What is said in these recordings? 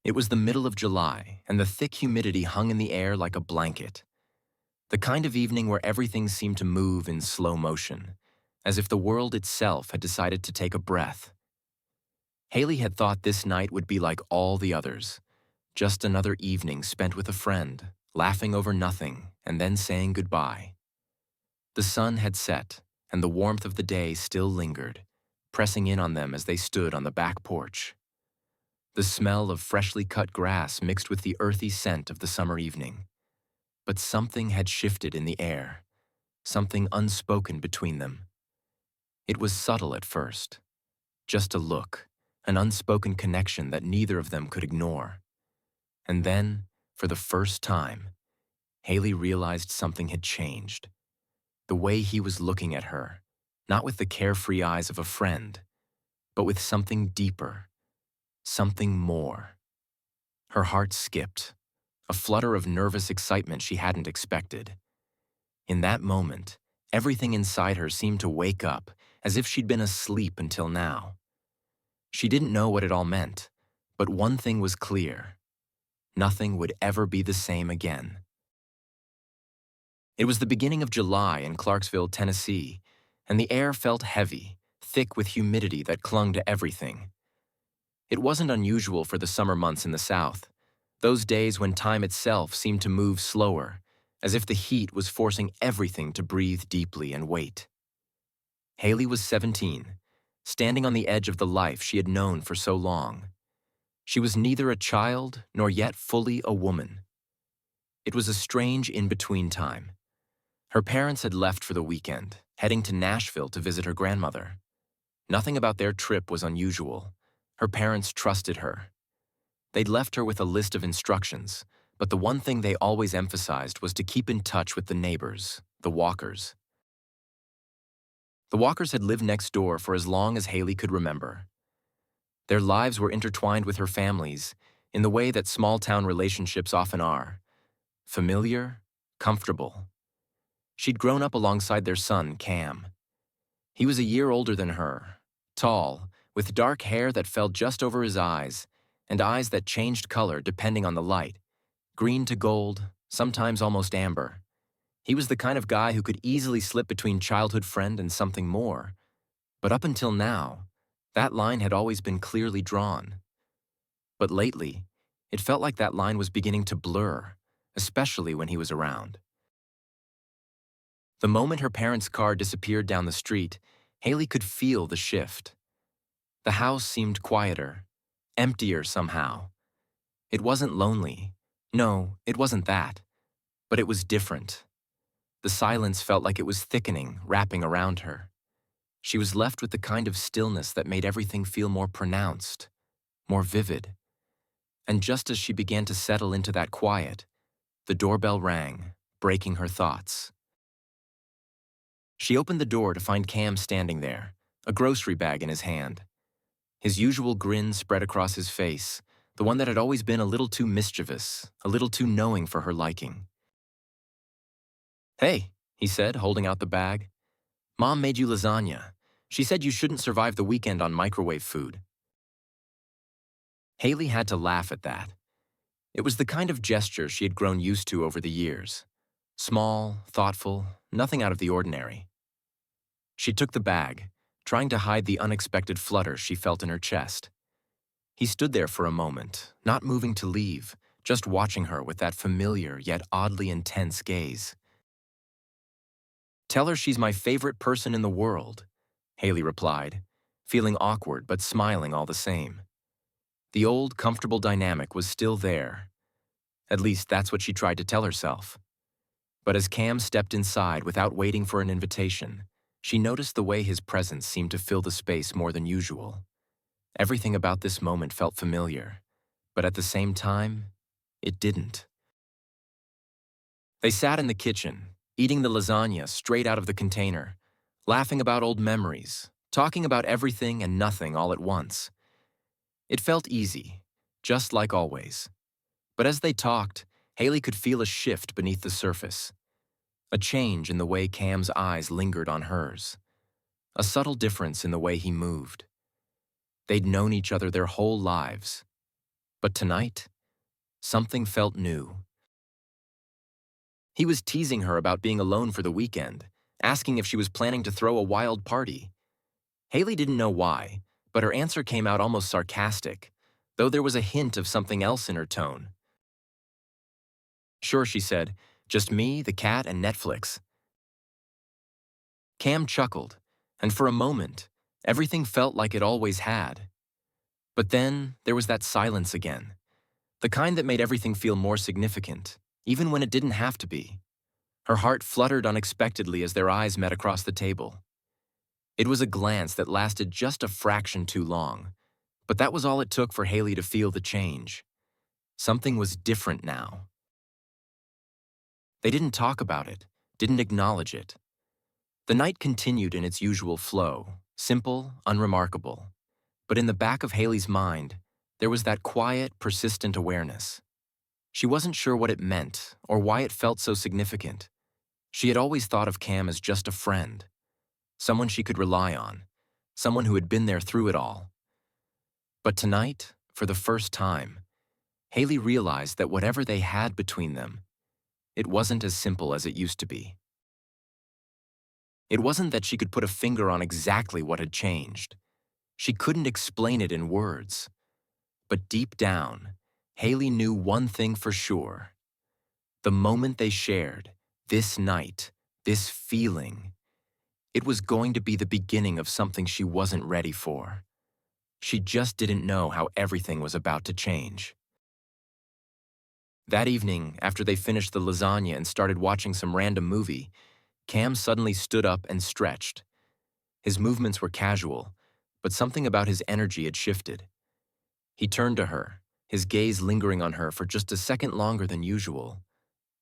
It was the middle of July, and the thick humidity hung in the air like a blanket. The kind of evening where everything seemed to move in slow motion, as if the world itself had decided to take a breath. Haley had thought this night would be like all the others, just another evening spent with a friend, laughing over nothing, and then saying goodbye. The sun had set, and the warmth of the day still lingered, pressing in on them as they stood on the back porch. The smell of freshly cut grass mixed with the earthy scent of the summer evening. But something had shifted in the air, something unspoken between them. It was subtle at first, just a look, an unspoken connection that neither of them could ignore. And then, for the first time, Haley realized something had changed. The way he was looking at her, not with the carefree eyes of a friend, but with something deeper, something more. Her heart skipped, a flutter of nervous excitement she hadn't expected. In that moment, everything inside her seemed to wake up, as if she'd been asleep until now. She didn't know what it all meant, but one thing was clear. Nothing would ever be the same again. It was the beginning of July in Clarksville, Tennessee, and the air felt heavy, thick with humidity that clung to everything. It wasn't unusual for the summer months in the South, those days when time itself seemed to move slower, as if the heat was forcing everything to breathe deeply and wait. Haley was 17, standing on the edge of the life she had known for so long. She was neither a child nor yet fully a woman. It was a strange in-between time. Her parents had left for the weekend, heading to Nashville to visit her grandmother. Nothing about their trip was unusual. Her parents trusted her. They'd left her with a list of instructions, but the one thing they always emphasized was to keep in touch with the neighbors, the Walkers. The Walkers had lived next door for as long as Haley could remember. Their lives were intertwined with her family's in the way that small-town relationships often are. Familiar, comfortable. She'd grown up alongside their son, Cam. He was a year older than her, tall, with dark hair that fell just over his eyes, and eyes that changed color depending on the light, green to gold, sometimes almost amber. He was the kind of guy who could easily slip between childhood friend and something more. But up until now, that line had always been clearly drawn. But lately, it felt like that line was beginning to blur, especially when he was around. The moment her parents' car disappeared down the street, Haley could feel the shift. The house seemed quieter, emptier somehow. It wasn't lonely. No, it wasn't that. But it was different. The silence felt like it was thickening, wrapping around her. She was left with the kind of stillness that made everything feel more pronounced, more vivid. And just as she began to settle into that quiet, the doorbell rang, breaking her thoughts. She opened the door to find Cam standing there, a grocery bag in his hand. His usual grin spread across his face, the one that had always been a little too mischievous, a little too knowing for her liking. "Hey," he said, holding out the bag. "Mom made you lasagna. She said you shouldn't survive the weekend on microwave food." Haley had to laugh at that. It was the kind of gesture she had grown used to over the years. Small, thoughtful, nothing out of the ordinary. She took the bag, trying to hide the unexpected flutter she felt in her chest. He stood there for a moment, not moving to leave, just watching her with that familiar yet oddly intense gaze. "Tell her she's my favorite person in the world," Haley replied, feeling awkward but smiling all the same. The old, comfortable dynamic was still there. At least that's what she tried to tell herself. But as Cam stepped inside without waiting for an invitation, she noticed the way his presence seemed to fill the space more than usual. Everything about this moment felt familiar, but at the same time, it didn't. They sat in the kitchen, eating the lasagna straight out of the container, laughing about old memories, talking about everything and nothing all at once. It felt easy, just like always. But as they talked, Haley could feel a shift beneath the surface. A change in the way Cam's eyes lingered on hers. A subtle difference in the way he moved. They'd known each other their whole lives. But tonight, something felt new. He was teasing her about being alone for the weekend, asking if she was planning to throw a wild party. Haley didn't know why, but her answer came out almost sarcastic, though there was a hint of something else in her tone. Sure, she said, just me, the cat, and Netflix. Cam chuckled, and for a moment, everything felt like it always had. But then there was that silence again, the kind that made everything feel more significant, even when it didn't have to be. Her heart fluttered unexpectedly as their eyes met across the table. It was a glance that lasted just a fraction too long, but that was all it took for Haley to feel the change. Something was different now. They didn't talk about it, didn't acknowledge it. The night continued in its usual flow, simple, unremarkable. But in the back of Haley's mind, there was that quiet, persistent awareness. She wasn't sure what it meant or why it felt so significant. She had always thought of Cam as just a friend, someone she could rely on, someone who had been there through it all. But tonight, for the first time, Haley realized that whatever they had between them, it wasn't as simple as it used to be. It wasn't that she could put a finger on exactly what had changed. She couldn't explain it in words. But deep down, Haley knew one thing for sure. The moment they shared, this night, this feeling, it was going to be the beginning of something she wasn't ready for. She just didn't know how everything was about to change. That evening, after they finished the lasagna and started watching some random movie, Cam suddenly stood up and stretched. His movements were casual, but something about his energy had shifted. He turned to her, his gaze lingering on her for just a second longer than usual,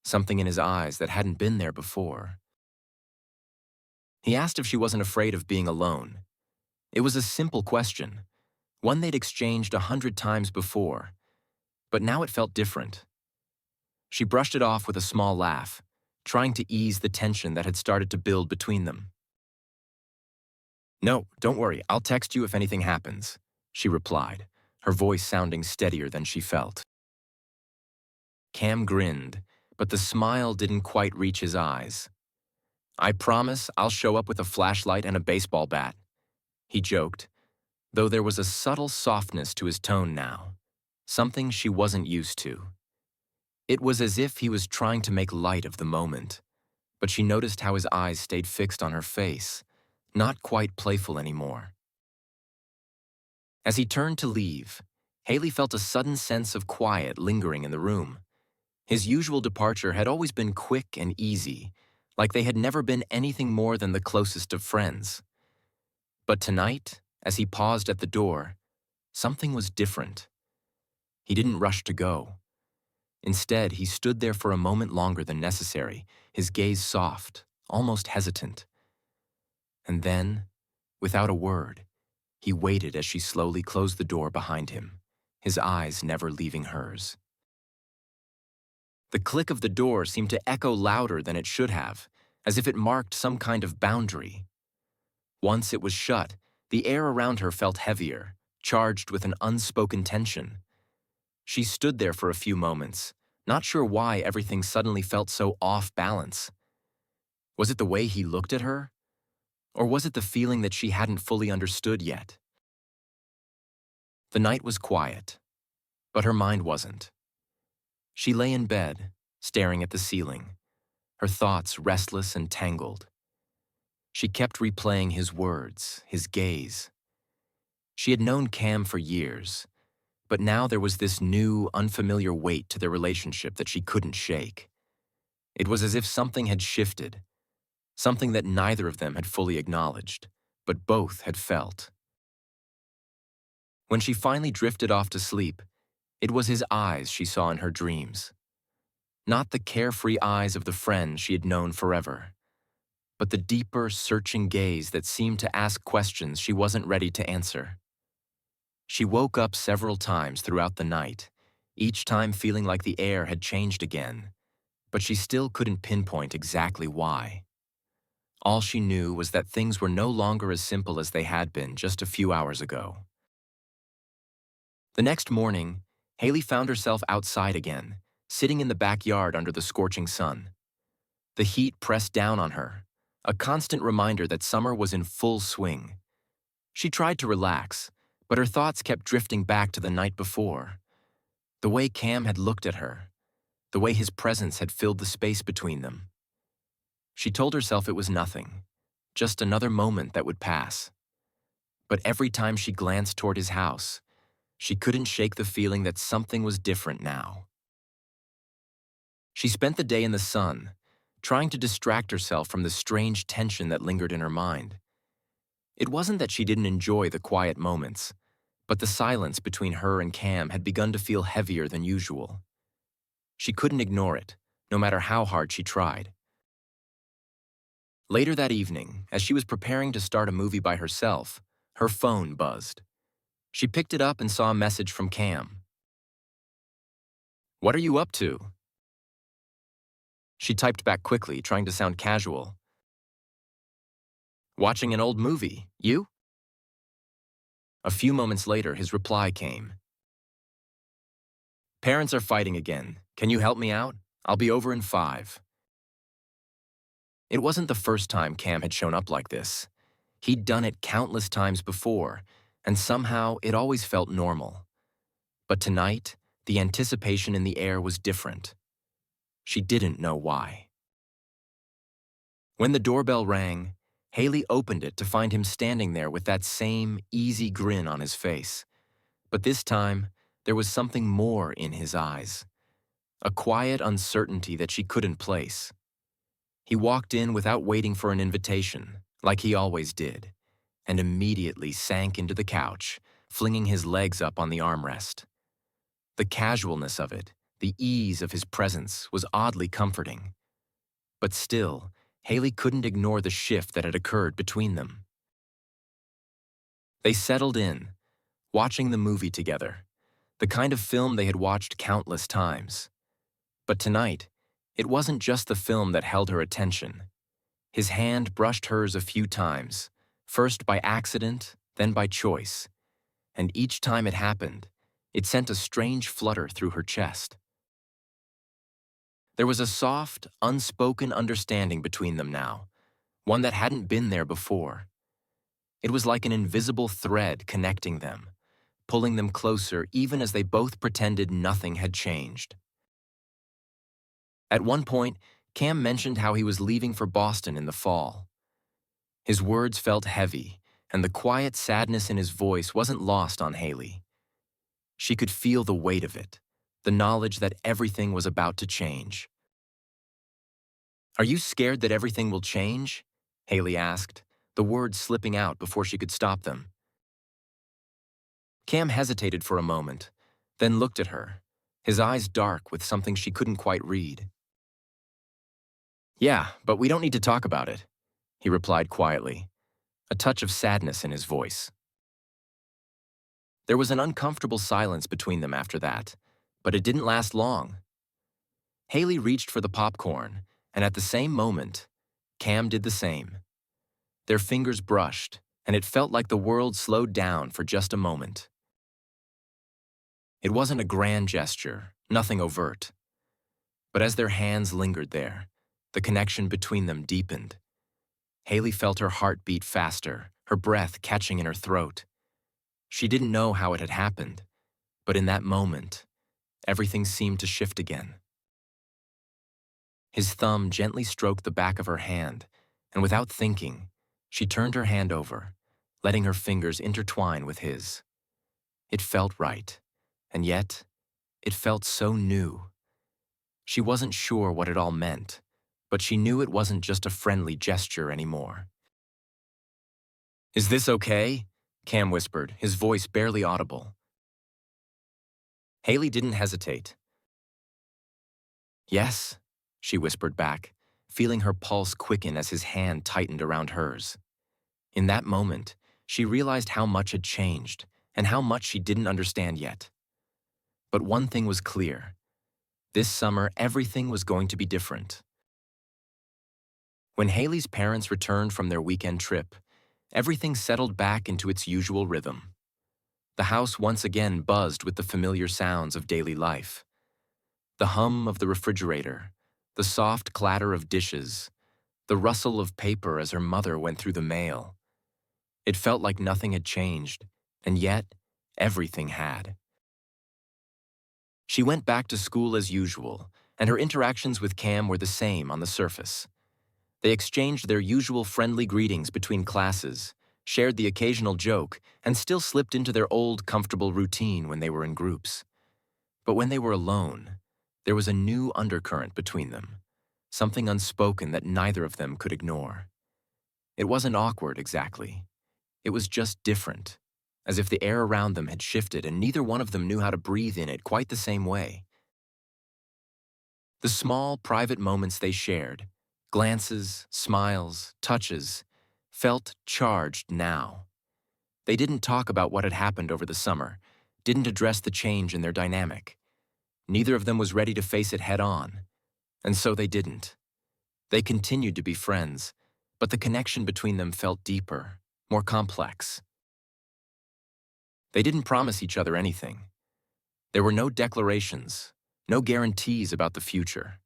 something in his eyes that hadn't been there before. He asked if she wasn't afraid of being alone. It was a simple question, one they'd exchanged 100 times before, but now it felt different. She brushed it off with a small laugh, trying to ease the tension that had started to build between them. "No, don't worry, I'll text you if anything happens," she replied, her voice sounding steadier than she felt. Cam grinned, but the smile didn't quite reach his eyes. "I promise I'll show up with a flashlight and a baseball bat," he joked, though there was a subtle softness to his tone now, something she wasn't used to. It was as if he was trying to make light of the moment, but she noticed how his eyes stayed fixed on her face, not quite playful anymore. As he turned to leave, Haley felt a sudden sense of quiet lingering in the room. His usual departure had always been quick and easy, like they had never been anything more than the closest of friends. But tonight, as he paused at the door, something was different. He didn't rush to go. Instead, he stood there for a moment longer than necessary, his gaze soft, almost hesitant. And then, without a word, he waited as she slowly closed the door behind him, his eyes never leaving hers. The click of the door seemed to echo louder than it should have, as if it marked some kind of boundary. Once it was shut, the air around her felt heavier, charged with an unspoken tension. She stood there for a few moments, not sure why everything suddenly felt so off balance. Was it the way he looked at her? Or was it the feeling that she hadn't fully understood yet? The night was quiet, but her mind wasn't. She lay in bed, staring at the ceiling, her thoughts restless and tangled. She kept replaying his words, his gaze. She had known Cam for years, but now there was this new, unfamiliar weight to their relationship that she couldn't shake. It was as if something had shifted, something that neither of them had fully acknowledged, but both had felt. When she finally drifted off to sleep, it was his eyes she saw in her dreams. Not the carefree eyes of the friend she had known forever, but the deeper, searching gaze that seemed to ask questions she wasn't ready to answer. She woke up several times throughout the night, each time feeling like the air had changed again, but she still couldn't pinpoint exactly why. All she knew was that things were no longer as simple as they had been just a few hours ago. The next morning, Haley found herself outside again, sitting in the backyard under the scorching sun. The heat pressed down on her, a constant reminder that summer was in full swing. She tried to relax, but her thoughts kept drifting back to the night before. The way Cam had looked at her, the way his presence had filled the space between them. She told herself it was nothing, just another moment that would pass. But every time she glanced toward his house, she couldn't shake the feeling that something was different now. She spent the day in the sun, trying to distract herself from the strange tension that lingered in her mind. It wasn't that she didn't enjoy the quiet moments, but the silence between her and Cam had begun to feel heavier than usual. She couldn't ignore it, no matter how hard she tried. Later that evening, as she was preparing to start a movie by herself, her phone buzzed. She picked it up and saw a message from Cam. "What are you up to?" She typed back quickly, trying to sound casual. "Watching an old movie. You?" A few moments later, his reply came. "Parents are fighting again. Can you help me out? I'll be over in 5. It wasn't the first time Cam had shown up like this. He'd done it countless times before, and somehow it always felt normal. But tonight, the anticipation in the air was different. She didn't know why. When the doorbell rang, Haley opened it to find him standing there with that same easy grin on his face. But this time, there was something more in his eyes. A quiet uncertainty that she couldn't place. He walked in without waiting for an invitation, like he always did, and immediately sank into the couch, flinging his legs up on the armrest. The casualness of it, the ease of his presence, was oddly comforting. But still, Haley couldn't ignore the shift that had occurred between them. They settled in, watching the movie together, the kind of film they had watched countless times. But tonight, it wasn't just the film that held her attention. His hand brushed hers a few times, first by accident, then by choice. And each time it happened, it sent a strange flutter through her chest. There was a soft, unspoken understanding between them now, one that hadn't been there before. It was like an invisible thread connecting them, pulling them closer even as they both pretended nothing had changed. At one point, Cam mentioned how he was leaving for Boston in the fall. His words felt heavy, and the quiet sadness in his voice wasn't lost on Haley. She could feel the weight of it, the knowledge that everything was about to change. "Are you scared that everything will change?" Haley asked, the words slipping out before she could stop them. Cam hesitated for a moment, then looked at her, his eyes dark with something she couldn't quite read. "Yeah, but we don't need to talk about it," he replied quietly, a touch of sadness in his voice. There was an uncomfortable silence between them after that, but it didn't last long. Haley reached for the popcorn, and at the same moment, Cam did the same. Their fingers brushed, and it felt like the world slowed down for just a moment. It wasn't a grand gesture, nothing overt. But as their hands lingered there, the connection between them deepened. Haley felt her heart beat faster, her breath catching in her throat. She didn't know how it had happened, but in that moment, everything seemed to shift again. His thumb gently stroked the back of her hand, and without thinking, she turned her hand over, letting her fingers intertwine with his. It felt right, and yet, it felt so new. She wasn't sure what it all meant, but she knew it wasn't just a friendly gesture anymore. "Is this okay?" Cam whispered, his voice barely audible. Haley didn't hesitate. "Yes," she whispered back, feeling her pulse quicken as his hand tightened around hers. In that moment, she realized how much had changed and how much she didn't understand yet. But one thing was clear. This summer, everything was going to be different. When Haley's parents returned from their weekend trip, everything settled back into its usual rhythm. The house once again buzzed with the familiar sounds of daily life. The hum of the refrigerator, the soft clatter of dishes, the rustle of paper as her mother went through the mail. It felt like nothing had changed, and yet everything had. She went back to school as usual, and her interactions with Cam were the same on the surface. They exchanged their usual friendly greetings between classes, shared the occasional joke, and still slipped into their old, comfortable routine when they were in groups. But when they were alone, there was a new undercurrent between them, something unspoken that neither of them could ignore. It wasn't awkward, exactly. It was just different, as if the air around them had shifted and neither one of them knew how to breathe in it quite the same way. The small, private moments they shared, glances, smiles, touches, felt charged now. They didn't talk about what had happened over the summer, didn't address the change in their dynamic. Neither of them was ready to face it head on, and so they didn't. They continued to be friends, but the connection between them felt deeper, more complex. They didn't promise each other anything. There were no declarations, no guarantees about the future.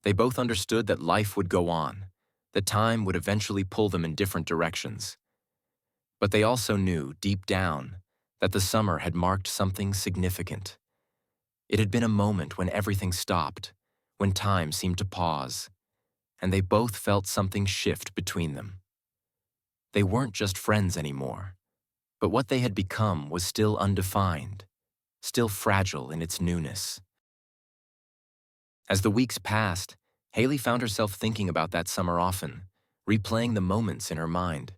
They both understood that life would go on, that time would eventually pull them in different directions. But they also knew, deep down, that the summer had marked something significant. It had been a moment when everything stopped, when time seemed to pause, and they both felt something shift between them. They weren't just friends anymore, but what they had become was still undefined, still fragile in its newness. As the weeks passed, Haley found herself thinking about that summer often, replaying the moments in her mind.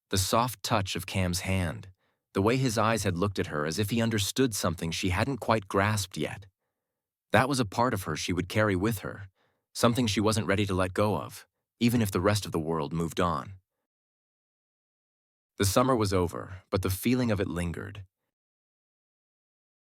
The soft touch of Cam's hand, the way his eyes had looked at her as if he understood something she hadn't quite grasped yet. That was a part of her she would carry with her, something she wasn't ready to let go of, even if the rest of the world moved on. The summer was over, but the feeling of it lingered.